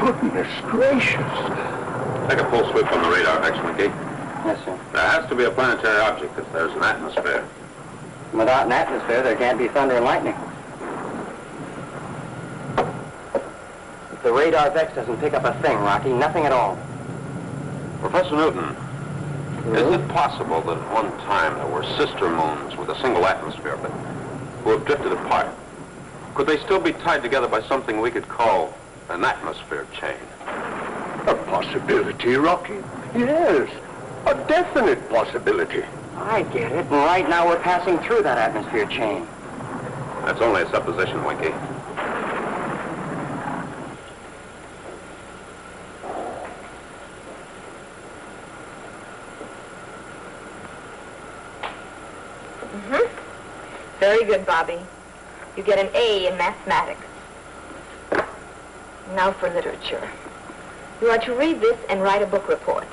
Goodness gracious. Take a full sweep on the radar, Winky. Yes, sir. There has to be a planetary object if there's an atmosphere. Without an atmosphere, there can't be thunder and lightning. The radar Vex doesn't pick up a thing, Rocky. Nothing at all. Professor Newton, is it possible that at one time there were sister moons with a single atmosphere, but who have drifted apart? Could they still be tied together by something we could call an atmosphere chain? A possibility, Rocky. Yes, a definite possibility. I get it. And right now we're passing through that atmosphere chain. That's only a supposition, Winky. Very good, Bobby. You get an A in mathematics. Now for literature. You are to read this and write a book report.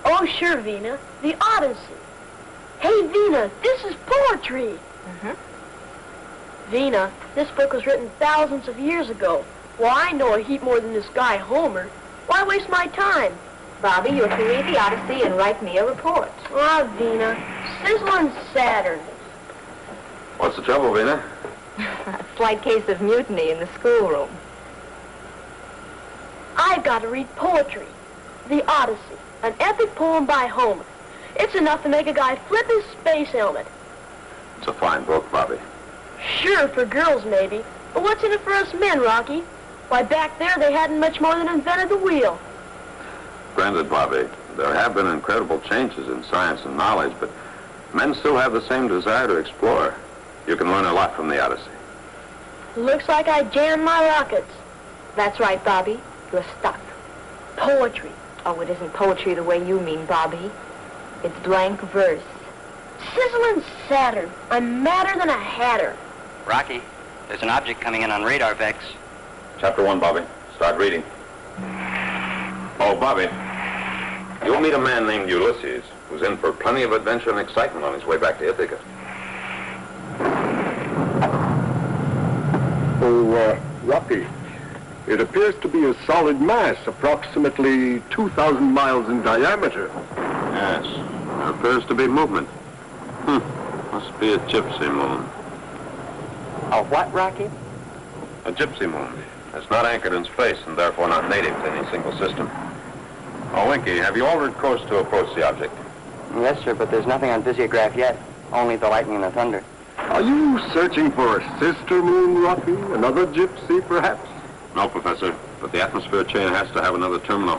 Oh, sure, Vena. The Odyssey. Hey, Vena, this is poetry. Vena, this book was written thousands of years ago. Well, I know a heap more than this guy, Homer. Why waste my time? Bobby, you're to read the Odyssey and write me a report. Ah, Vena, sizzling Saturn. What's the trouble, Vena? A slight case of mutiny in the schoolroom. I've got to read poetry. The Odyssey, an epic poem by Homer. It's enough to make a guy flip his space helmet. It's a fine book, Bobby. Sure, for girls, maybe. But what's in it for us men, Rocky? Why, back there, they hadn't much more than invented the wheel. Granted, Bobby, there have been incredible changes in science and knowledge, but men still have the same desire to explore. You can learn a lot from the Odyssey. Looks like I jammed my rockets. That's right, Bobby. You're stuck. Poetry. Oh, it isn't poetry the way you mean, Bobby. It's blank verse. Sizzling Saturn. I'm madder than a hatter. Rocky, there's an object coming in on radar, Vex. Chapter 1, Bobby. Start reading. Oh, Bobby, you'll meet a man named Ulysses, who's in for plenty of adventure and excitement on his way back to Ithaca. Oh, Rocky, it appears to be a solid mass, approximately 2,000 miles in diameter. Yes, there appears to be movement. Must be a gypsy moon. A what, Rocky? A gypsy moon. It's not anchored in space and therefore not native to any single system. Oh, Winky, have you altered course to approach the object? Yes, sir, but there's nothing on visiograph yet. Only the lightning and the thunder. Are you searching for a sister moon, Rocky? Another gypsy, perhaps? No, Professor, but the atmosphere chain has to have another terminal.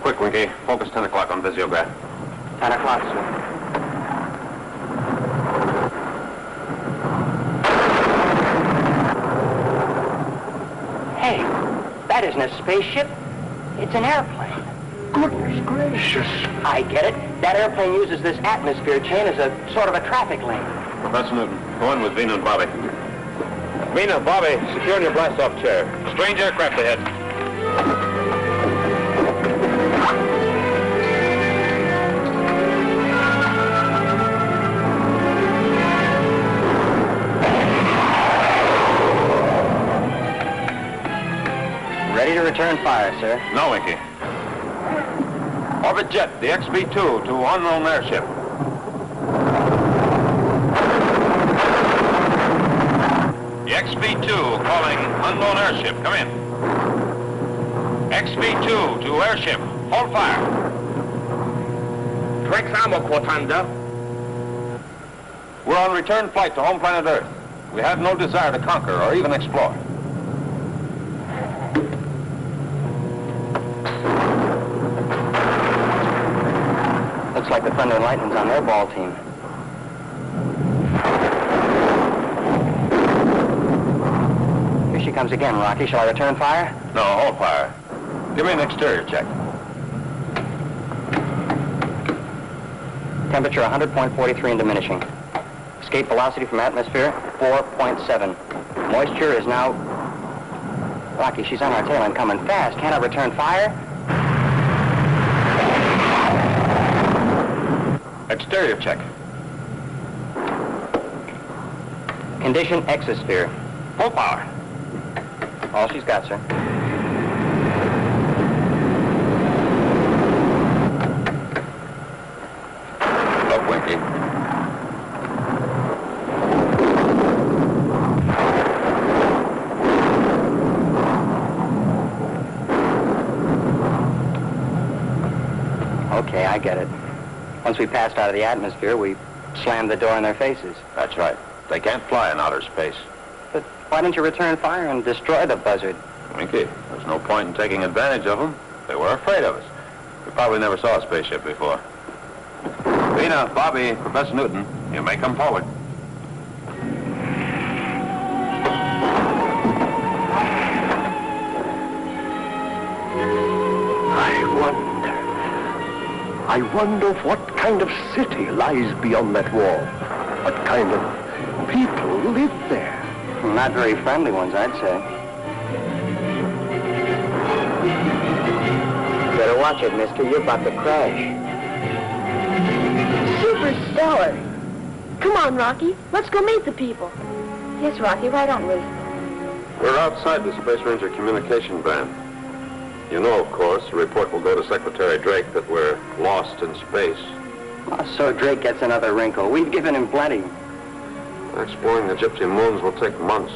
Quick, Winky. Focus 10 o'clock on visiograph. 10 o'clock, sir. Hey, that isn't a spaceship. It's an airplane. Goodness gracious. I get it. That airplane uses this atmosphere chain as a sort of a traffic lane. Professor Newton, go in with Vena and Bobby. Vena, Bobby, secure in your blast-off chair. Strange aircraft ahead. Ready to return fire, sir. No, Winky. Orbit jet, the XB-2 to unknown airship. The XB-2 calling unknown airship. Come in. XB-2 to airship. Hold fire. We're on return flight to home planet Earth. We have no desire to conquer or even explore. Looks like the Thunder and Lightning's on their ball team. Here she comes again, Rocky. Shall I return fire? No, hold fire. Give me an exterior check. Temperature 100.43 and diminishing. Escape velocity from atmosphere 4.7. Moisture is now... Rocky, she's on our tail and coming fast. Can't I return fire? Exterior check. Condition exosphere. Full power. All she's got, sir. Up, Winky. Okay, I get it. Once we passed out of the atmosphere, we slammed the door in their faces. That's right. They can't fly in outer space. But why didn't you return fire and destroy the buzzard? Winky, there's no point in taking advantage of them. They were afraid of us. We probably never saw a spaceship before. Vena, Bobby, Professor Newton, you may come forward. I wonder what kind of city lies beyond that wall. What kind of people live there? Not very friendly ones, I'd say. Better watch it, mister. You're about to crash. Super stellar. Come on, Rocky. Let's go meet the people. Yes, Rocky, why don't we? We're outside the Space Ranger communication band. You know, of course, the report will go to Secretary Drake that we're lost in space. Oh, so Drake gets another wrinkle. We've given him plenty. Exploring the Gypsy moons will take months.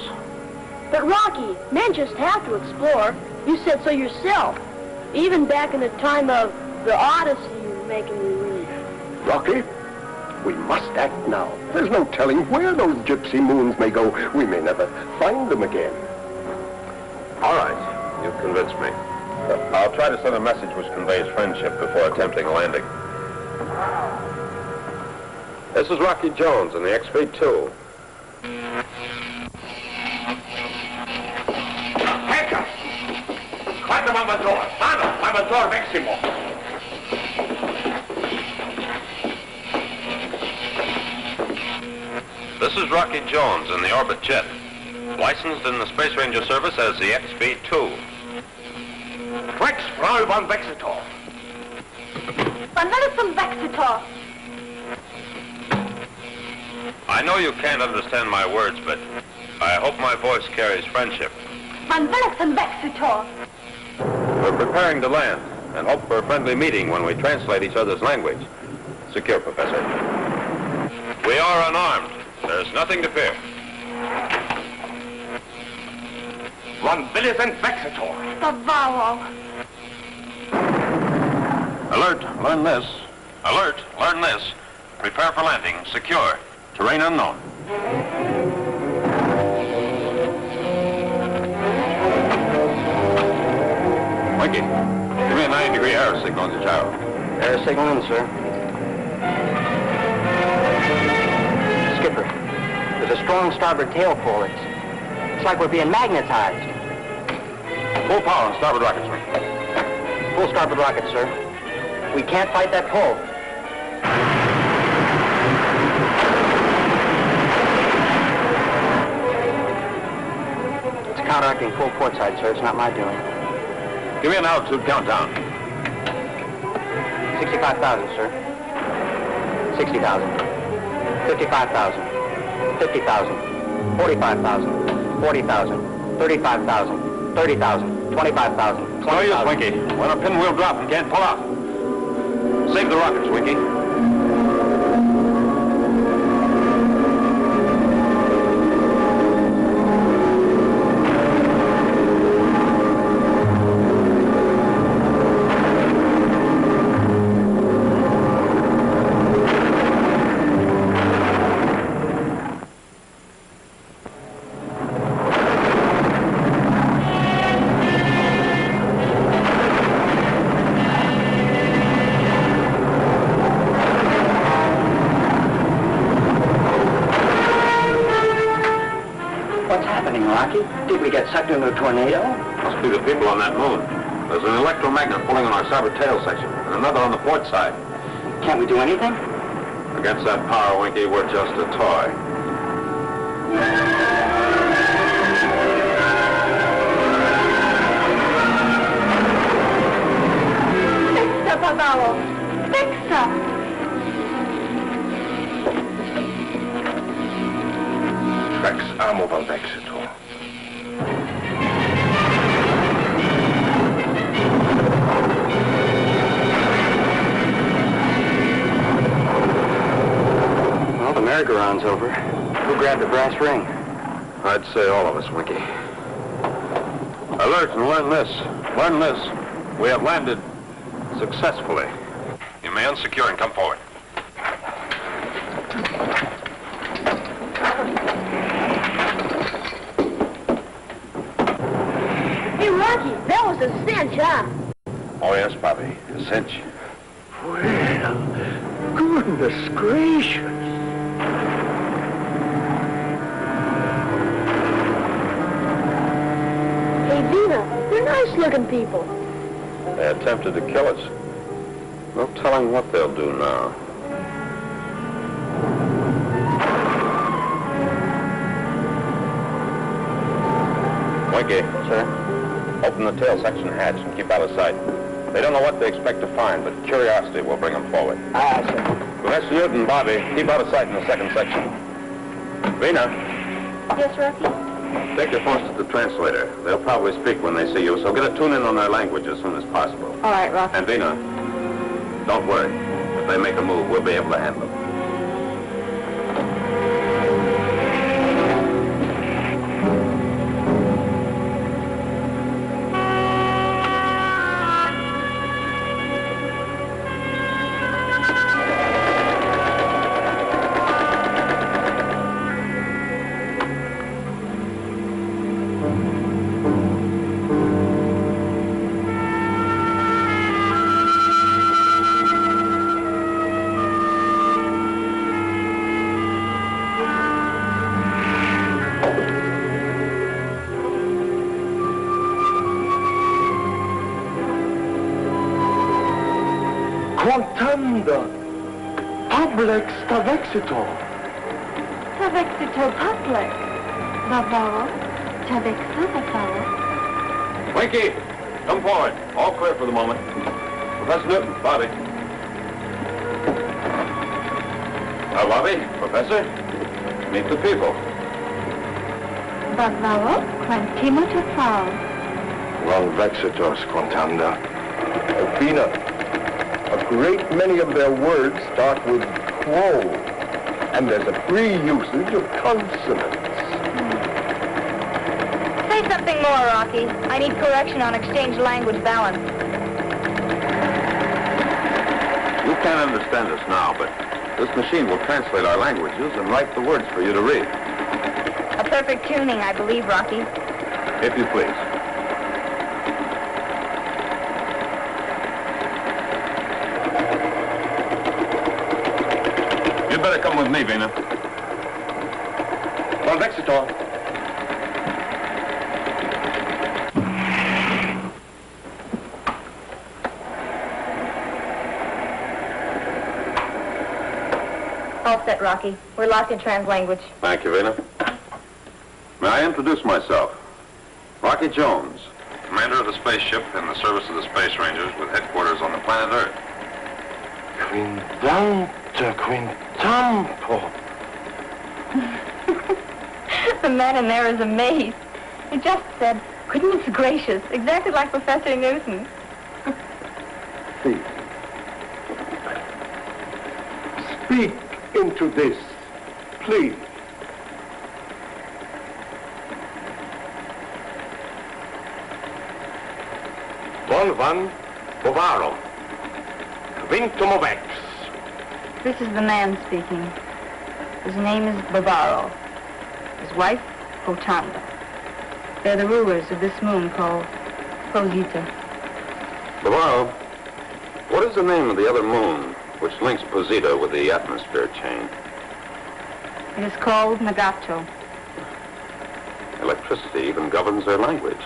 But Rocky, men just have to explore. You said so yourself. Even back in the time of the Odyssey you were making me read. Rocky, we must act now. There's no telling where those Gypsy moons may go. We may never find them again. All right, you've convinced me. I'll try to send a message which conveys friendship before attempting a landing. This is Rocky Jones in the XV-2. Venga! Quando Mamador? Mano, Mamador Maximo. This is Rocky Jones in the Orbit Jet, licensed in the Space Ranger Service as the XV-2. Rex Frau von Vexitor. Van Medicine Vexitor. I know you can't understand my words, but I hope my voice carries friendship. Van Medicine Vexitor. We're preparing to land and hope for a friendly meeting when we translate each other's language. Secure, Professor. We are unarmed. There's nothing to fear. Von Millicent Vexitor. The vowel. Alert, learn this. Alert, learn this. Prepare for landing. Secure. Terrain unknown. Winky, give me a 90-degree error signal in the gyro. Air signal in, sir. Skipper, there's a strong starboard tail pull. It's like we're being magnetized. Full power on starboard rockets, Winky. Full starboard rocket, sir. We can't fight that pull. It's counteracting full port side, sir. It's not my doing. Give me an altitude countdown. 65,000, sir. 60,000. 55,000. 50,000. 45,000. 40,000. 35,000. 30,000. 25,000. No use, Winky. When a pinwheel drop and can't pull out. Save the rockets, Winky. Sucked into a tornado? Must be the people on that moon. There's an electromagnet pulling on our starboard tail section, and another on the port side. Can't we do anything? Against that power, Winky, we're just a toy. Fixa, Pavalo. Fixa. Rex Vamo van Vexetor. Well, the merry-go-round's over. Who grabbed the brass ring? I'd say all of us, Winky. Alert and learn this. Learn this. We have landed successfully. You may unsecure and come forward. Hey, Rocky, that was a cinch, huh? Oh, yes, Bobby. A cinch. Well, goodness gracious. Hey, Vena, they're nice-looking people. They attempted to kill us. No telling what they'll do now. Winky. Sir? Open the tail section hatch and keep out of sight. They don't know what they expect to find, but curiosity will bring them forward. Aye, sir. Professor Newton, Bobby, keep out of sight in the second section. Vena, Yes, Rocky? take your post at the translator. They'll probably speak when they see you, so get a tune in on their language as soon as possible. All right, Rocky. And Vena, don't worry. If they make a move, we'll be able to handle them. Quantanda, public stavexitor. Tavexitor public. Bavaro. Tavexu bavaro. Winky, come forward. All clear for the moment. Professor Newton, Bobby. Now, Bobby, Professor, meet the people. Bavaro. Quantimo tafao. Von Vexitors, Quantanda. Vena, a great many of their words start with quo, and there's a free usage of consonants. Say something more, Rocky. I need correction on exchange language balance. You can't understand us now, but this machine will translate our languages and write the words for you to read. A perfect tuning, I believe, Rocky. If you please. You'd better come with me, Vena. Von Vexetor. All set, Rocky. We're locked in trans-language. Thank you, Vena. May I introduce myself? Rocky Jones, commander of the spaceship in the service of the Space Rangers with headquarters on the planet Earth. Quindanta, quintampo. The man in there is amazed. He just said, goodness gracious, exactly like Professor Newton. Please. Speak into this, please. Van Bovaro. Quintomovex. This is the man speaking. His name is Bavaro. His wife, Hotanda. They're the rulers of this moon called Posita. Bavaro, what is the name of the other moon which links Posita with the atmosphere chain? It is called Nagato. Electricity even governs their language.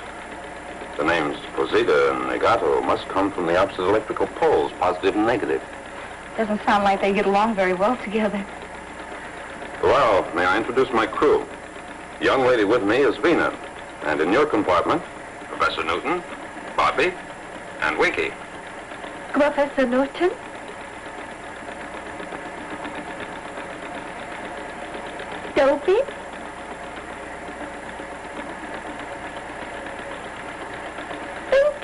The names Posita and Negato must come from the opposite electrical poles, positive and negative. Doesn't sound like they get along very well together. Well, may I introduce my crew? The young lady with me is Vena. And in your compartment, Professor Newton, Bobby, and Winky. Professor Newton? Dopey?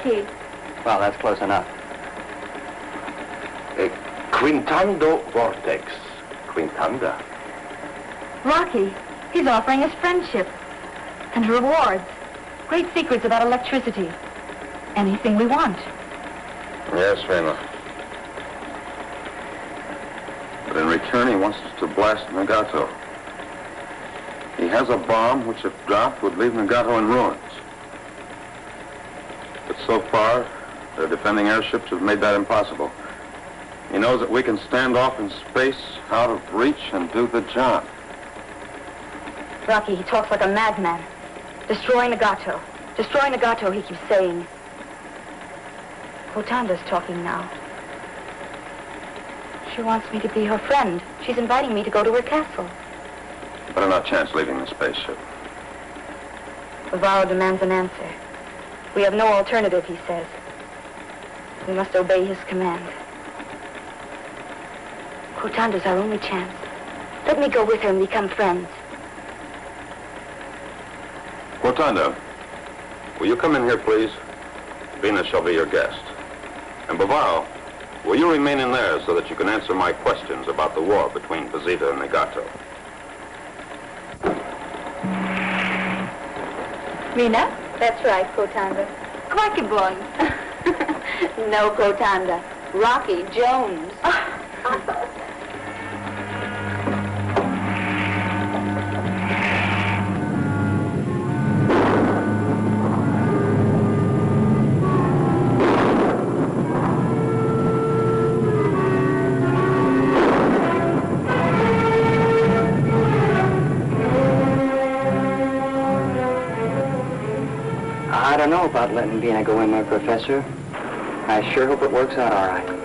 Rocky. Well, that's close enough. Quintando vortex. Quintanda. Rocky, he's offering us friendship and rewards. Great secrets about electricity. Anything we want. Yes, Vena. But in return, he wants us to blast Nagato. He has a bomb which, if dropped, would leave Nagato in ruins. But so far, their defending airships have made that impossible. He knows that we can stand off in space, out of reach, and do the job. Rocky, he talks like a madman. Destroy Nagato. Destroy Nagato, he keeps saying. Kotanda's talking now. She wants me to be her friend. She's inviting me to go to her castle. Better not chance leaving the spaceship. Bavaro demands an answer. We have no alternative, he says. We must obey his command. Kotanda's our only chance. Let me go with her and become friends. Kotanda, will you come in here, please? Vena shall be your guest. And Bavaro, will you remain in there so that you can answer my questions about the war between Pazita and Nagato? Vena? That's right, Kotanda. Quackabon. No, Kotanda. Rocky Jones. I don't know about letting Vena go in there, Professor. I sure hope it works out all right.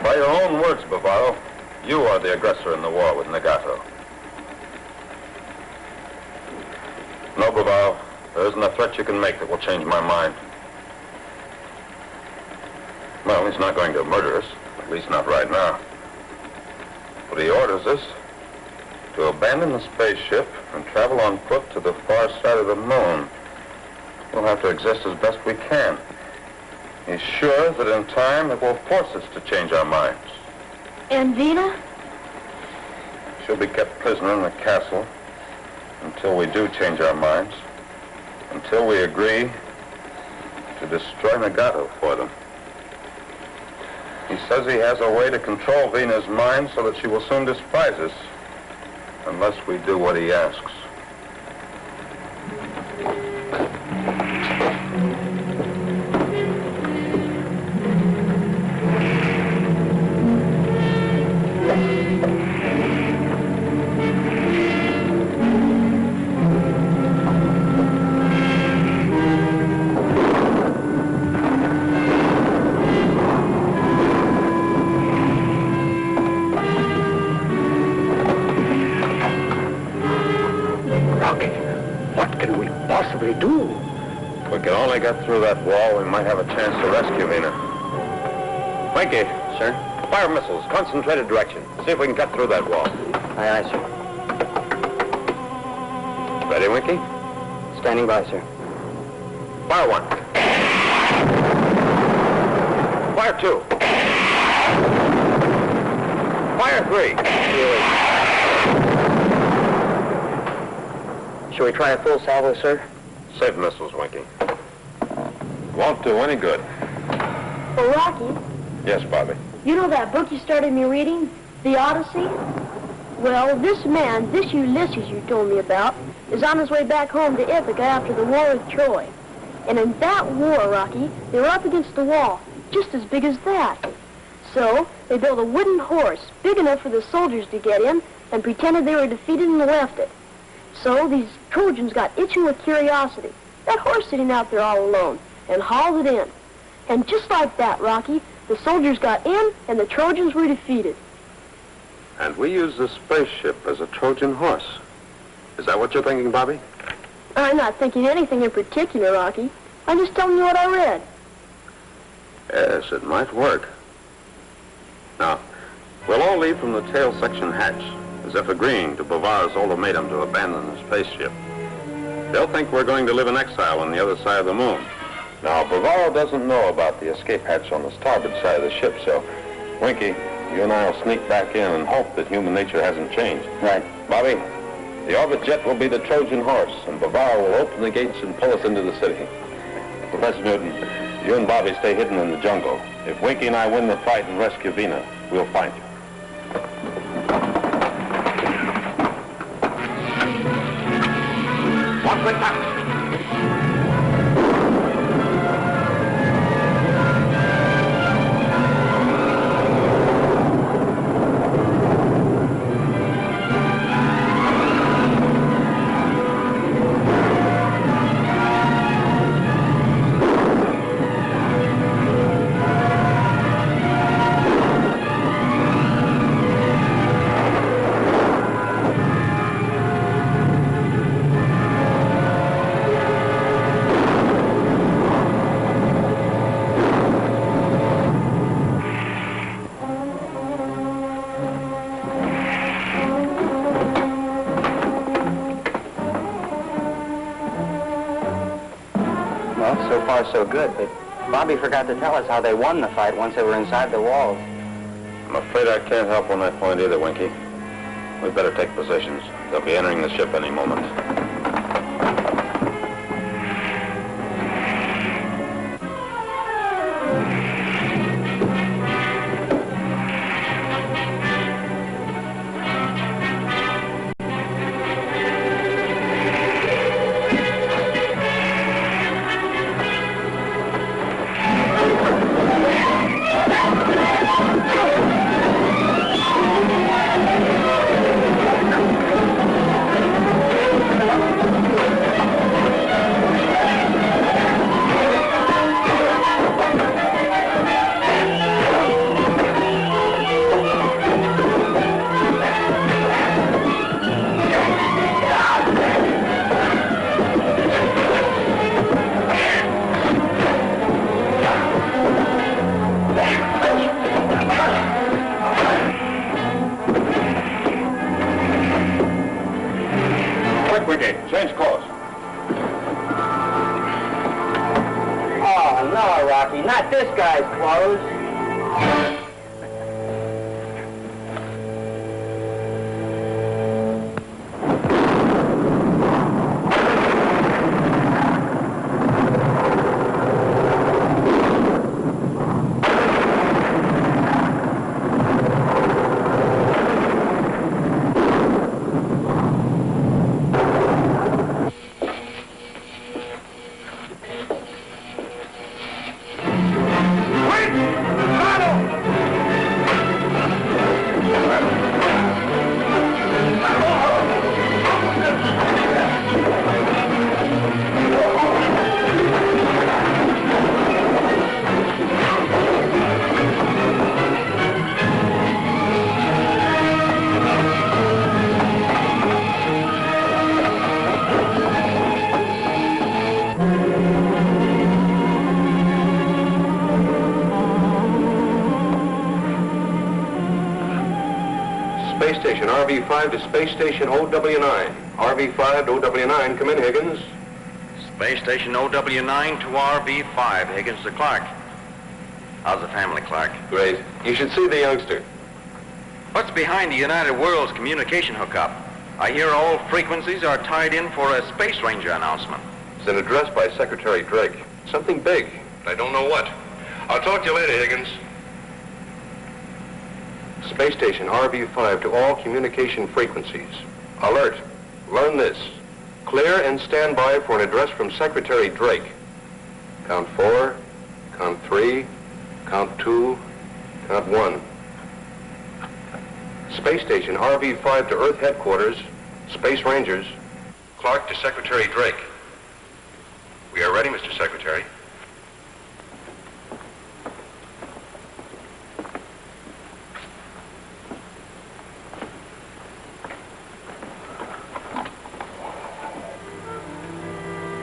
By your own words, Bavaro, you are the aggressor in the war with Nagato. No, Bavaro, there isn't a threat you can make that will change my mind. Well, he's not going to murder us, at least not right now. But he orders us to abandon the spaceship and travel on foot to the far side of the moon. We'll have to exist as best we can. He's sure that in time it will force us to change our minds. And Vena? She'll be kept prisoner in the castle until we do change our minds, until we agree to destroy Nagato for them. He says he has a way to control Vena's mind so that she will soon despise us, unless we do what he asks. Get through that wall, we might have a chance to rescue Vena. Winky. Sir? Fire missiles, concentrated direction. See if we can cut through that wall. Aye, aye, sir. Ready, Winky? Standing by, sir. Fire one. Fire two. Fire three. Shall we try a full salvo, sir? Save missiles, Winky. Won't do any good. Well, Rocky, Yes, Bobby. you know that book you started me reading, The Odyssey? Well, this man, this Ulysses you told me about, is on his way back home to Ithaca after the war with Troy. And in that war, Rocky, they were up against the wall, just as big as that. So, they built a wooden horse, big enough for the soldiers to get in, and pretended they were defeated and left it. So, these Trojans got itching with curiosity. That horse sitting out there all alone, and hauled it in. And just like that, Rocky, the soldiers got in, and the Trojans were defeated. And we use the spaceship as a Trojan horse. Is that what you're thinking, Bobby? I'm not thinking anything in particular, Rocky. I'm just telling you what I read. Yes, it might work. Now, we'll all leave from the tail section hatch, as if agreeing to Bavar's ultimatum to abandon the spaceship. They'll think we're going to live in exile on the other side of the moon. Now, Bavar doesn't know about the escape hatch on the starboard side of the ship, so, Winky, you and I will sneak back in and hope that human nature hasn't changed. Right. Bobby, the orbit jet will be the Trojan horse, and Bavar will open the gates and pull us into the city. Professor Newton, you and Bobby stay hidden in the jungle. If Winky and I win the fight and rescue Vena, we'll find you. One quick time. So far, so good, but Bobby forgot to tell us how they won the fight once they were inside the walls. I'm afraid I can't help on that point either, Winky. We'd better take positions. They'll be entering the ship any moment. Change course. Oh, no, Rocky, not this guy's clothes. Space Station RV-5 to Space Station OW9. RV-5 to OW9, come in, Higgins. Space Station OW9 to RV-5, Higgins to Clark. How's the family, Clark? Great. You should see the youngster. What's behind the United Worlds communication hookup? I hear all frequencies are tied in for a Space Ranger announcement. It's an address by Secretary Drake. Something big, but I don't know what. I'll talk to you later, Higgins. Space Station RV-5 to all communication frequencies. Alert. Learn this. Clear and stand by for an address from Secretary Drake. Count 4, count 3, count 2, count 1. Space Station RV-5 to Earth Headquarters, Space Rangers. Clark to Secretary Drake. We are ready, Mr. Secretary.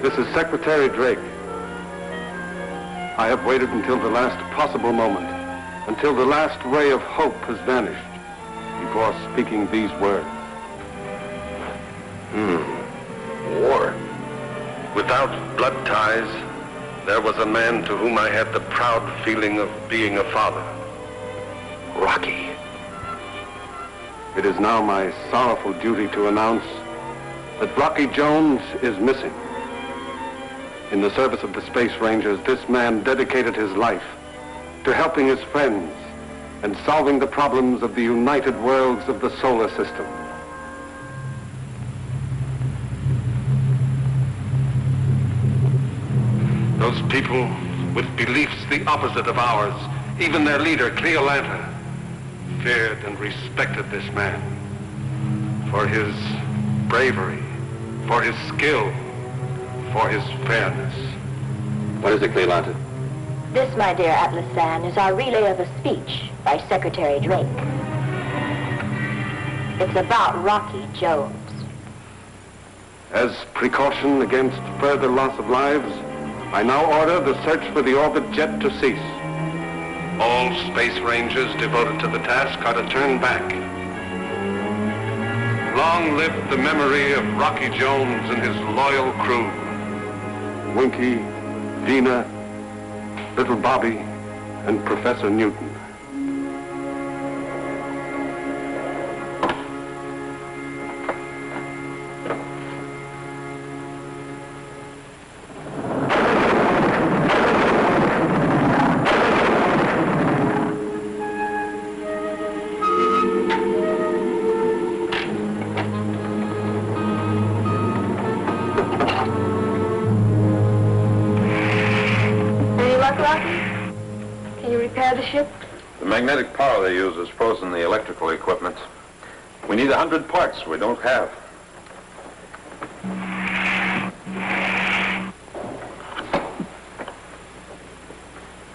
This is Secretary Drake. I have waited until the last possible moment, until the last ray of hope has vanished, before speaking these words. War. Without blood ties, there was a man to whom I had the proud feeling of being a father. Rocky. It is now my sorrowful duty to announce that Rocky Jones is missing. In the service of the Space Rangers, this man dedicated his life to helping his friends and solving the problems of the united worlds of the solar system. Those people with beliefs the opposite of ours, even their leader, Cleolanta, feared and respected this man for his bravery, for his skill, for his fairness. What is it, Cleolanta? This, my dear Atlasande, is our relay of a speech by Secretary Drake. It's about Rocky Jones. As precaution against further loss of lives, I now order the search for the orbit jet to cease. All Space Rangers devoted to the task are to turn back. Long live the memory of Rocky Jones and his loyal crew. Winky, Vena, Little Bobby, and Professor Newton. The magnetic power they use has frozen the electrical equipment. We need 100 parts we don't have.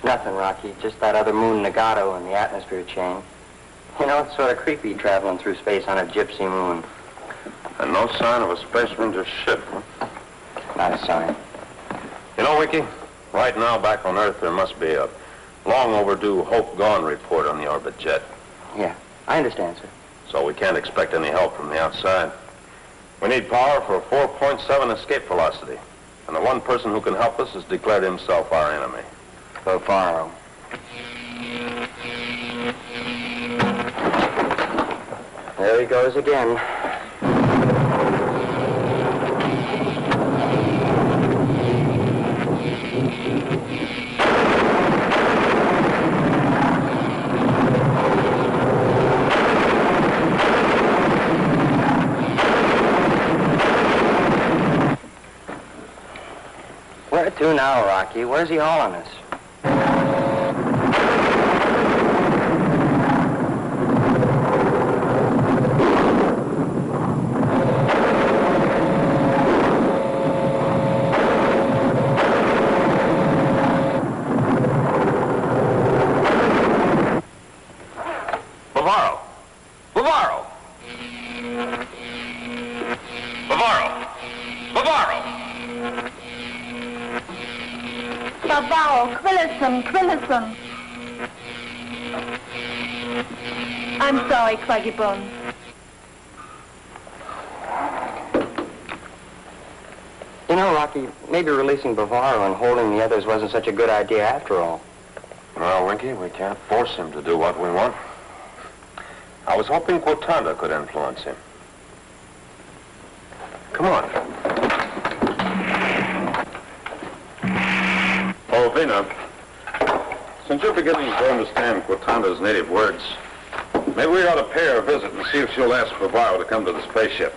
Nothing, Rocky. Just that other moon Nagato in the atmosphere chain. You know, it's sort of creepy traveling through space on a gypsy moon. And no sign of a Space Ranger ship, huh? Not a sign. You know, Winky, right now back on Earth there must be a long overdue Hope Gone report on the orbit jet. Yeah, I understand, sir. So we can't expect any help from the outside. We need power for 4.7 escape velocity. And the one person who can help us has declared himself our enemy. Bavaro. There he goes again. Where to now, Rocky? Where's he hauling us? Quillison. I'm sorry, Quaggy Bones. You know, Rocky, maybe releasing Bavaro and holding the others wasn't such a good idea after all. Well, Winky, we can't force him to do what we want. I was hoping Quotanda could influence him. Come on. Oh, Vena. Since you're beginning to understand Quotanda's native words, maybe we ought to pay her a visit and see if she'll ask Bavaro to come to the spaceship.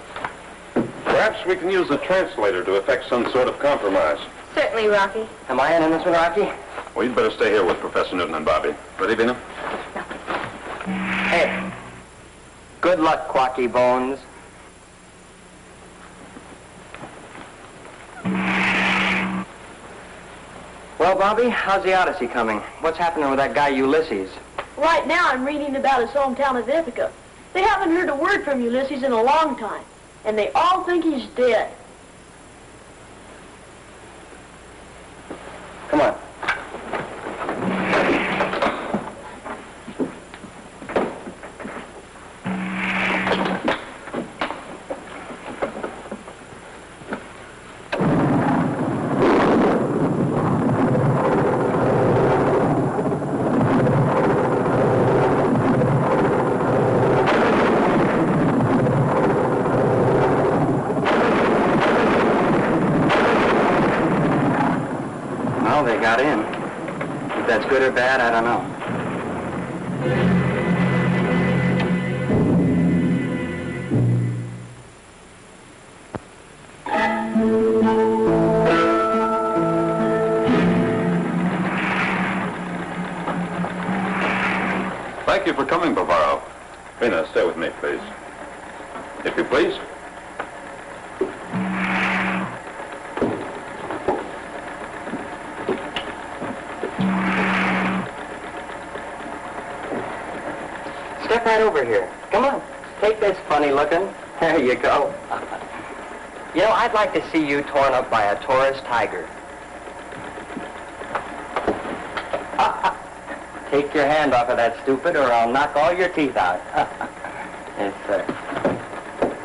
Perhaps we can use a translator to effect some sort of compromise. Certainly, Rocky. Am I in this one, Rocky? Well, you'd better stay here with Professor Newton and Bobby. Ready, Vena? Hey. Good luck, Quacky Bones. Well, Bobby, how's the Odyssey coming? What's happening with that guy Ulysses? Right now I'm reading about his hometown of Ithaca. They haven't heard a word from Ulysses in a long time, and they all think he's dead. Come on. They got in. If that's good or bad, I don't know. Thank you for coming, Bavaro. Vena, stay with me, please. If you please. Step right over here. Come on. Take this funny looking. There you go. You know, I'd like to see you torn up by a Taurus tiger. Take your hand off of that stupid or I'll knock all your teeth out. Yes, sir.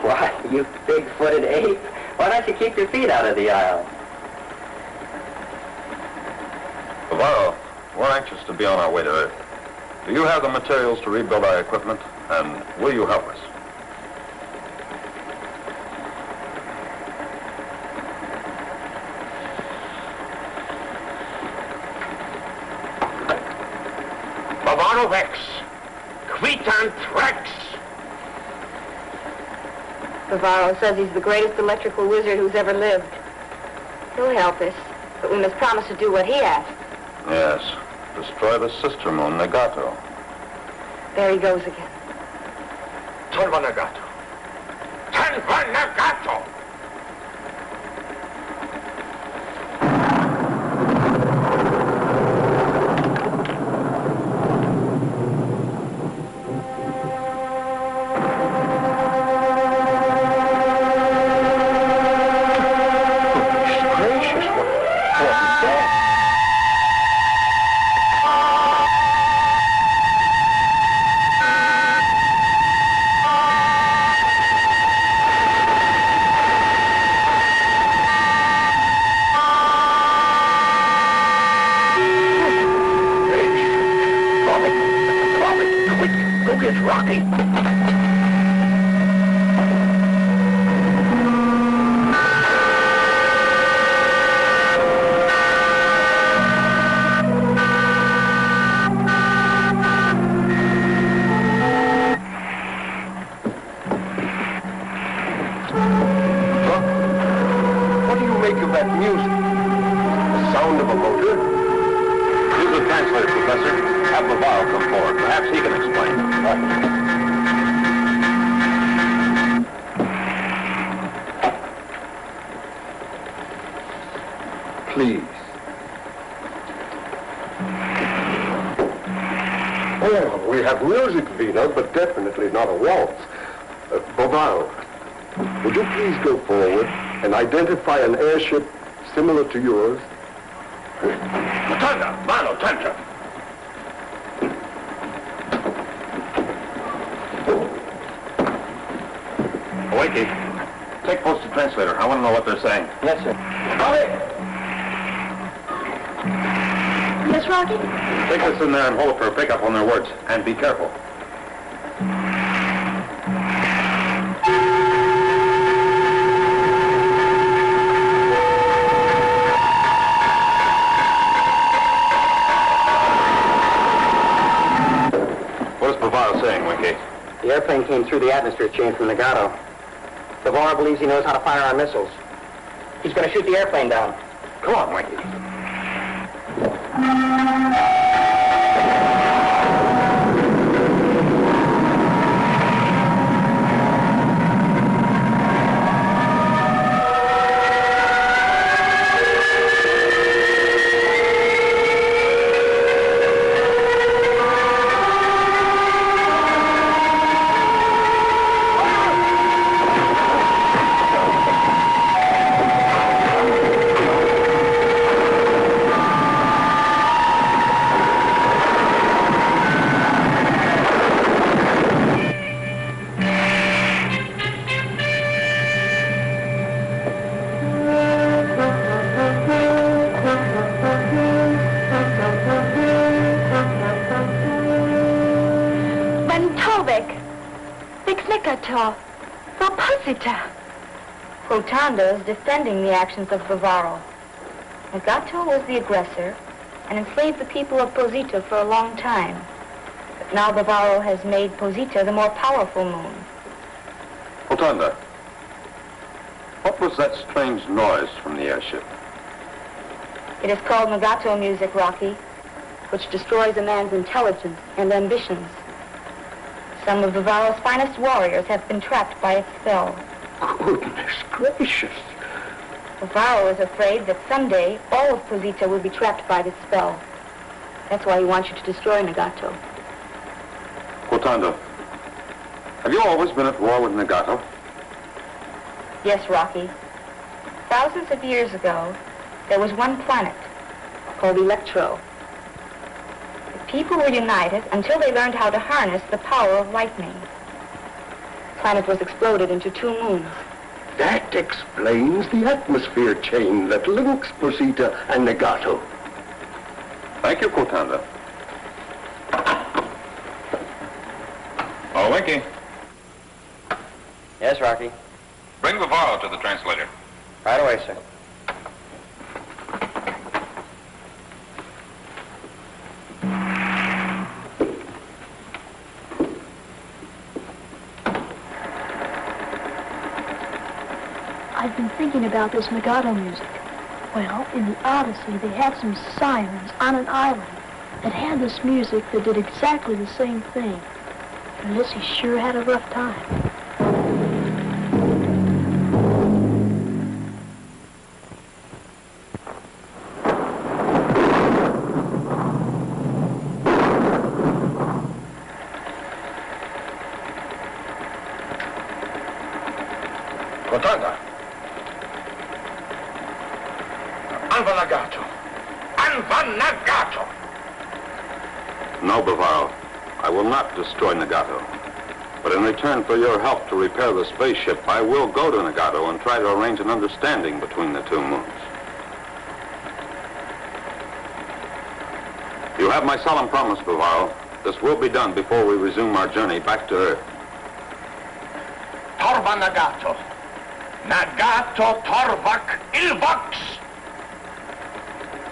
Why, you big-footed ape. Why don't you keep your feet out of the aisle? Bavaro, we're anxious to be on our way to Earth. Do you have the materials to rebuild our equipment? And will you help us? Bavarovex, Quitan Trex. Bavaro says he's the greatest electrical wizard who's ever lived. He'll help us, but we must promise to do what he asks. Yes. Destroy the sister moon, Nagato. There he goes again. Turva Nagato. Turva Nagato! Please. Oh, we have music, Vena, but definitely not a waltz. Bavaro, would you please go forward and identify an airship similar to yours? Matanda, mano, tanta. Winky, take post to translator. I want to know what they're saying. Yes, sir. Yes, Rocky? Take this in there and hold it for a pickup on their words. And be careful. What is Bavaro saying, Winky? The airplane came through the atmosphere chain from Nagato. Bavaro believes he knows how to fire our missiles. He's going to shoot the airplane down. Come on, Winky. Tovek, Vixnikato, Rapusita. Rotunda is defending the actions of Bavaro. Nagato was the aggressor and enslaved the people of Posita for a long time. But now Bavaro has made Posita the more powerful moon. Rotunda, what was that strange noise from the airship? It is called Nagato music, Rocky, which destroys a man's intelligence and ambitions. Some of Bavaro's finest warriors have been trapped by its spell. Goodness gracious. Bavaro is afraid that someday all of Posita will be trapped by this spell. That's why he wants you to destroy Nagato. Rotunda, have you always been at war with Nagato? Yes, Rocky. Thousands of years ago, there was one planet called Electro. The people were united until they learned how to harness the power of lightning. The planet was exploded into 2 moons. That explains the atmosphere chain that links Posita and Nagato. Thank you, Rotunda. Oh, Winky. Yes, Rocky. Bring Bavaro to the translator. Right away, sir. I've been thinking about this Nagato music. Well, in the Odyssey, they had some sirens on an island that had this music that did exactly the same thing. Ulysses sure had a rough time. Rotunda. Anvanagato. Anvanagato. No, Bavaro. I will not destroy Nagato. But in return for your help to repair the spaceship, I will go to Nagato and try to arrange an understanding between the 2 moons. You have my solemn promise, Bavaro. This will be done before we resume our journey back to Earth. Torva Nagato. Nagato Torvak Ilvox.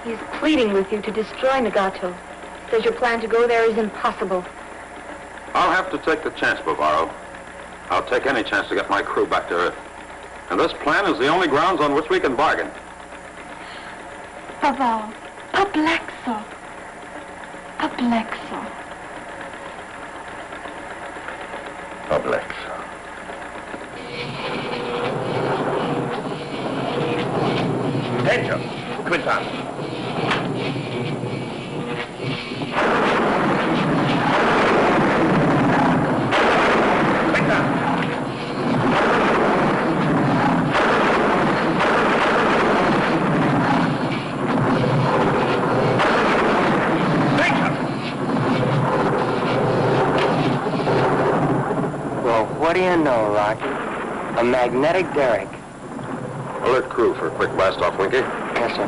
He's pleading with you to destroy Nagato. Says your plan to go there is impossible. I'll have to take the chance, Bavaro. I'll take any chance to get my crew back to Earth. And this plan is the only grounds on which we can bargain. Bavaro, Pablexo. Pablexo. Pablexo. Attention, Quintan. What do you know, Rocky? A magnetic derrick. Alert crew for a quick blast-off, Winky. Yes, sir.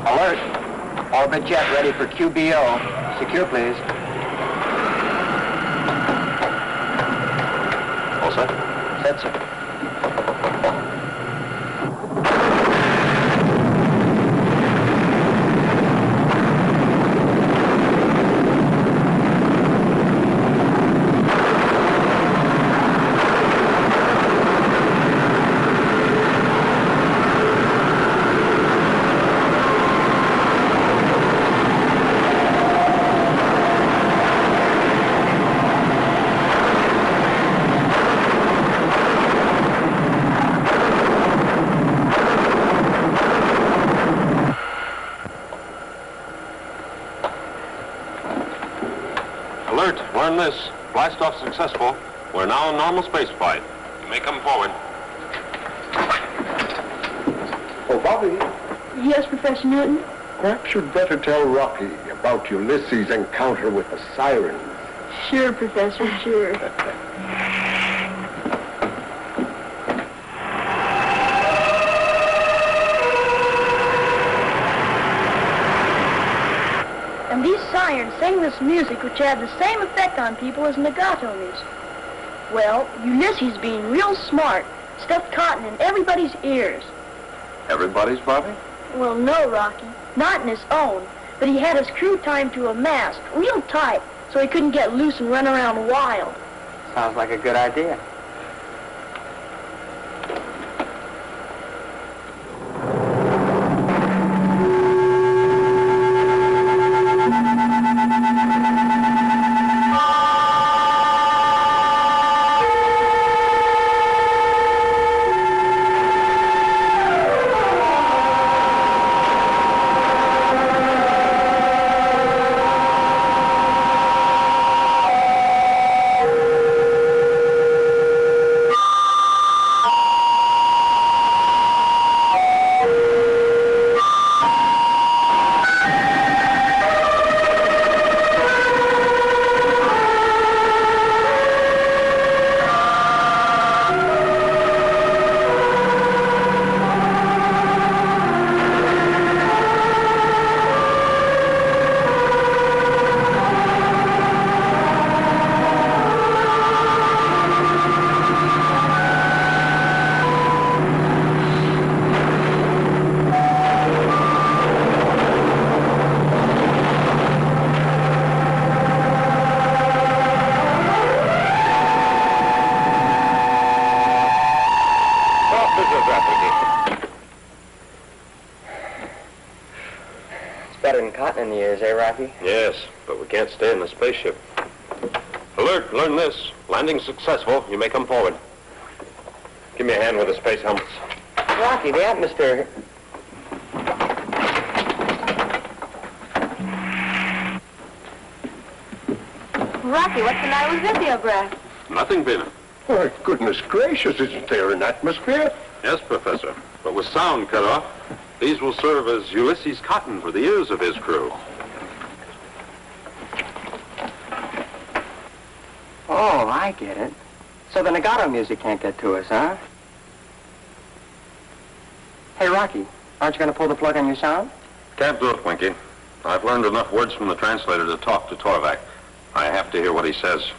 Alert. Orbit jet ready for QBO. Secure, please. All set? Set, sir. Learn this. Blast-off successful. We're now in normal space flight. You may come forward. Oh, Bobby, Yes, Professor Newton? perhaps you'd better tell Rocky about Ulysses' encounter with the sirens. Sure, Professor, sure. And these sirens sang the this music which had the same effect on people as legato music. Well, Ulysses, being real smart, stuffed cotton in everybody's ears. Everybody's, Bobby? Well, no, Rocky. Not in his own. But he had his crew timed to a mast, real tight, so he couldn't get loose and run around wild. Sounds like a good idea. In the ears, eh, Rocky? Yes, but we can't stay in the spaceship. Alert, learn this. Landing successful, you may come forward. Give me a hand with the space helmets. Rocky, the atmosphere... Rocky, what's the matter with Visiograph? Nothing, Vena. Oh, goodness gracious, isn't there an atmosphere? Yes, Professor. But with sound cut off, these will serve as Ulysses' cotton for the ears of his crew. Oh, I get it. So the legato music can't get to us, huh? Hey, Rocky, aren't you going to pull the plug on your sound? Can't do it, Winky. I've learned enough words from the translator to talk to Torvak. I have to hear what he says.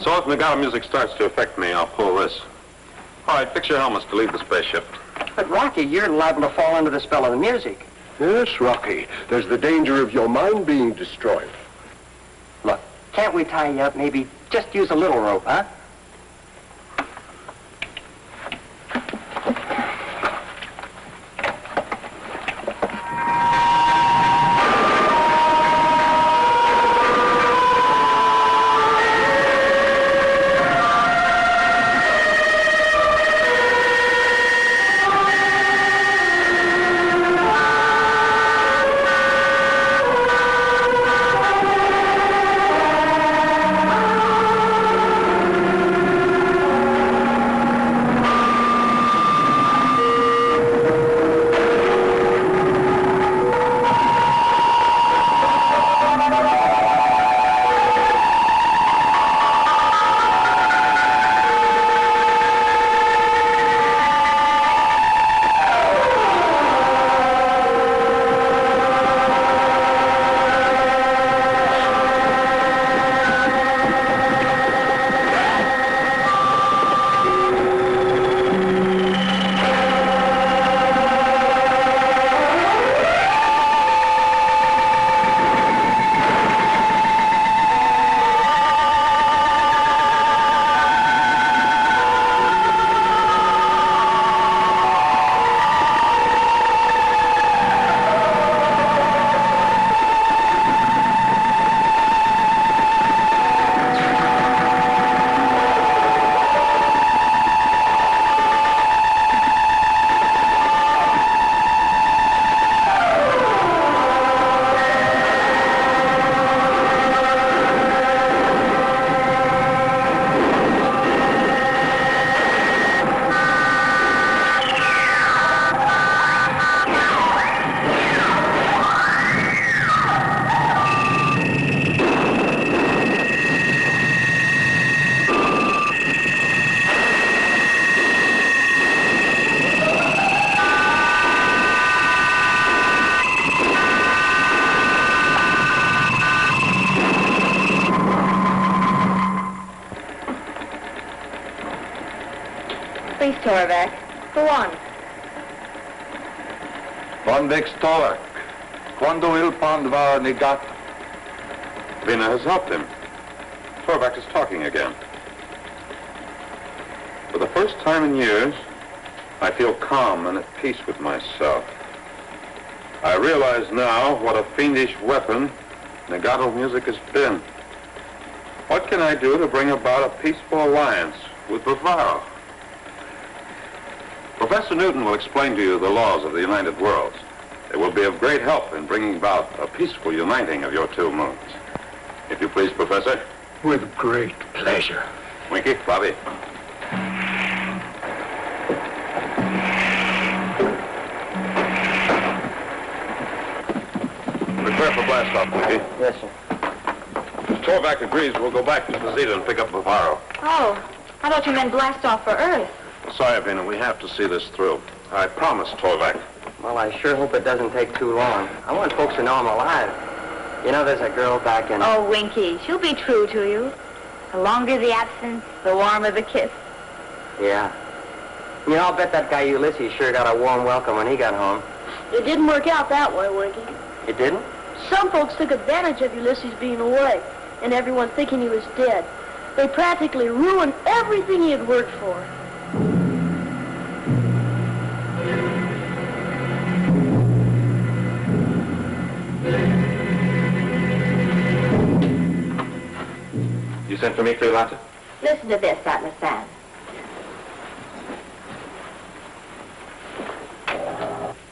So if legato music starts to affect me, I'll pull this. All right, fix your helmets to leave the spaceship. But, Rocky, you're liable to fall under the spell of the music. Yes, Rocky. There's the danger of your mind being destroyed. Look, can't we tie you up, maybe just use a little rope, huh? Please, Torvac. Go on. Convex Torvac. Quando il pandvar negato. Vena has helped him. Torvac is talking again. For the first time in years, I feel calm and at peace with myself. I realize now what a fiendish weapon Negato music has been. What can I do to bring about a peaceful alliance with Bavaro? Professor Newton will explain to you the laws of the United Worlds. It will be of great help in bringing about a peaceful uniting of your two moons. If you please, Professor. With great pleasure. Winky, Bobby. Prepare for blast-off, Winky. Yes, sir. If Torvac agrees, we'll go back to the Zeta and pick up Bavaro. Oh, I thought you meant blast off for Earth. Sorry, Vena, we have to see this through. I promised Torvac. Well, I sure hope it doesn't take too long. I want folks to know I'm alive. You know, there's a girl back in... Oh, Winky, she'll be true to you. The longer the absence, the warmer the kiss. Yeah. You know, I'll bet that guy Ulysses sure got a warm welcome when he got home. It didn't work out that way, Winky. It didn't? Some folks took advantage of Ulysses being away, and everyone thinking he was dead. They practically ruined everything he had worked for. You sent for me, Cleolanta? Listen to this, Atlasande.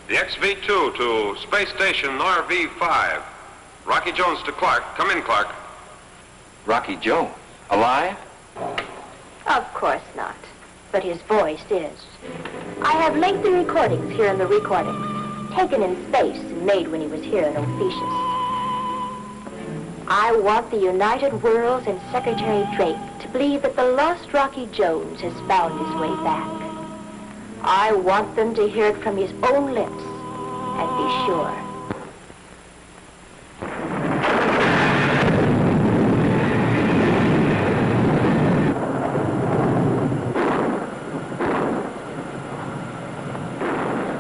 The XV-2 to Space Station RV-5. Rocky Jones to Clark. Come in, Clark. Rocky Jones? Alive? Of course not. But his voice is. I have lengthy recordings here in the recordings, taken in space and made when he was here in Ophiuchus. I want the United Worlds and Secretary Drake to believe that the lost Rocky Jones has found his way back. I want them to hear it from his own lips and be sure.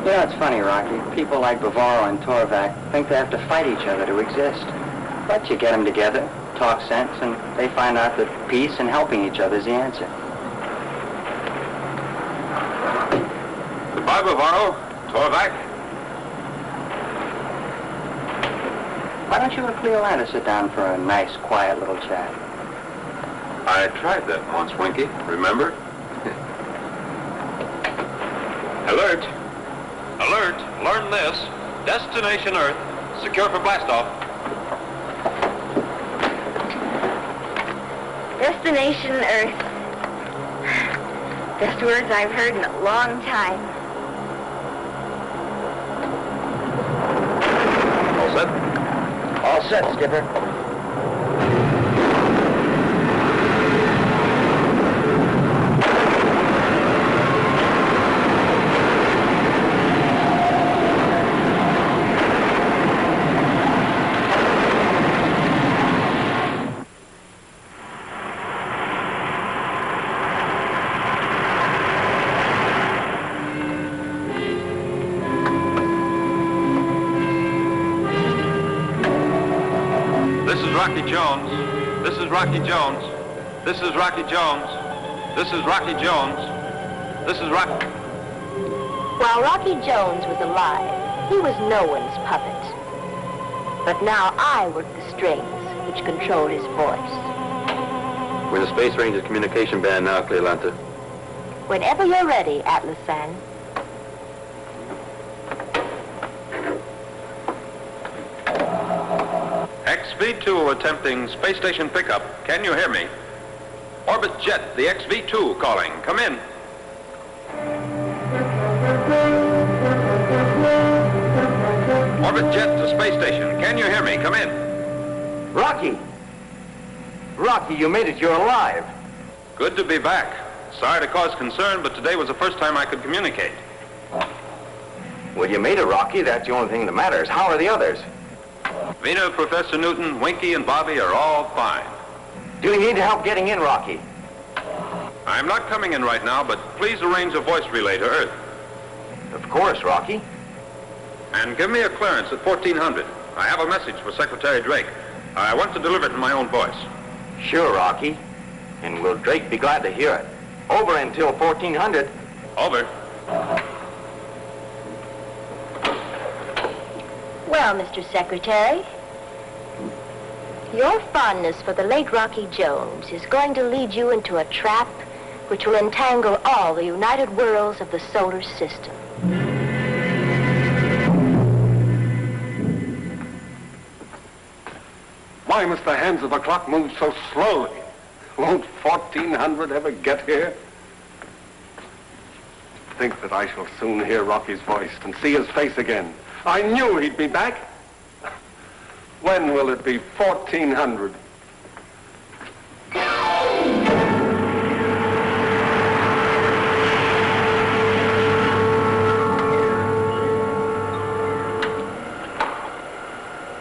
You know, it's funny, Rocky. People like Bavaro and Torvac think they have to fight each other to exist. But you get them together, talk sense, and they find out that peace and helping each other is the answer. Goodbye, Bavaro. Torvac. Why don't you and Cleolanta sit down for a nice, quiet little chat? I tried that once, Winky. Remember? Alert. Alert. Learn this. Destination Earth. Secure for blastoff. Destination Earth. Best words I've heard in a long time. All set? All set, Skipper. Rocky Jones. This is Rocky Jones. This is Rocky Jones. This is Rocky Jones. This is Rocky... While Rocky Jones was alive, he was no one's puppet. But now I work the strings which control his voice. We're in the Space Ranger's communication band now, Cleolanta. Whenever you're ready, Atlasande. XV-2 attempting space station pickup. Can you hear me? Orbit Jet, the XV-2 calling. Come in. Orbit Jet to space station. Can you hear me? Come in. Rocky! Rocky, you made it. You're alive. Good to be back. Sorry to cause concern, but today was the first time I could communicate. Well, you made it, Rocky. That's the only thing that matters. How are the others? Vena, Professor Newton, Winky, and Bobby are all fine. Do you need help getting in, Rocky? I'm not coming in right now, but please arrange a voice relay to Earth. Of course, Rocky. And give me a clearance at 1400. I have a message for Secretary Drake. I want to deliver it in my own voice. Sure, Rocky. And will Drake be glad to hear it? Over until 1400. Over. Well, Mr. Secretary, your fondness for the late Rocky Jones is going to lead you into a trap which will entangle all the united worlds of the solar system. Why must the hands of the clock move so slowly? Won't 1400 ever get here? Think that I shall soon hear Rocky's voice and see his face again. I knew he'd be back. When will it be 1400?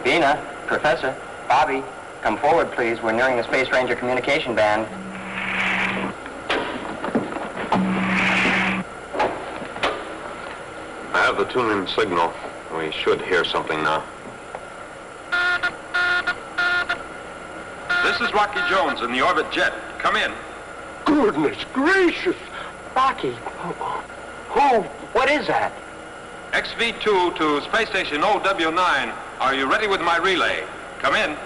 Vena, Professor, Bobby, come forward, please. We're nearing the Space Ranger communication band. I have the tune-in signal. We should hear something now. This is Rocky Jones in the orbit jet. Come in. Goodness gracious! Rocky, who? What is that? XV2 to space station OW9. Are you ready with my relay? Come in.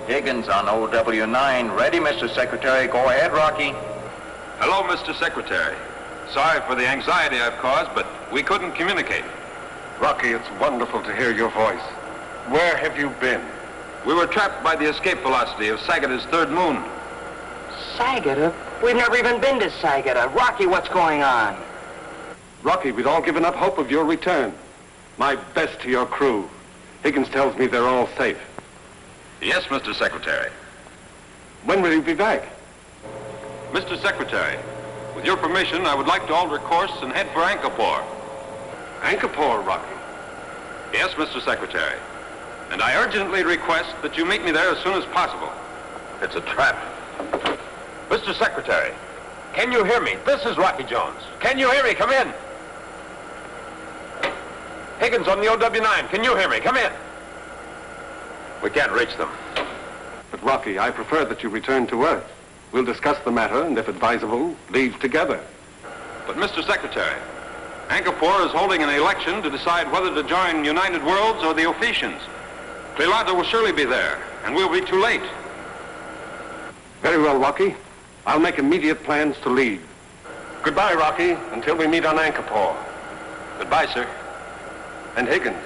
Higgins on OW9. Ready, Mr. Secretary. Go ahead, Rocky. Hello, Mr. Secretary. Sorry for the anxiety I've caused, but we couldn't communicate. Rocky, it's wonderful to hear your voice. Where have you been? We were trapped by the escape velocity of Sagada's third moon. Sagada? We've never even been to Sagada. Rocky, what's going on? Rocky, we'd all given up hope of your return. My best to your crew. Higgins tells me they're all safe. Yes, Mr. Secretary. When will you be back? Mr. Secretary, with your permission, I would like to alter course and head for Angkor. Angkor, Rocky. Yes, Mr. Secretary. And I urgently request that you meet me there as soon as possible. It's a trap. Mr. Secretary, can you hear me? This is Rocky Jones. Can you hear me? Come in. Higgins on the OW9. Can you hear me? Come in. We can't reach them. But Rocky, I prefer that you return to Earth. We'll discuss the matter and, if advisable, leave together. But, Mr. Secretary, Angkor is holding an election to decide whether to join United Worlds or the Ophicians. Cleolanta will surely be there, and we'll be too late. Very well, Rocky. I'll make immediate plans to leave. Goodbye, Rocky, until we meet on Angkor. Goodbye, sir. And Higgins,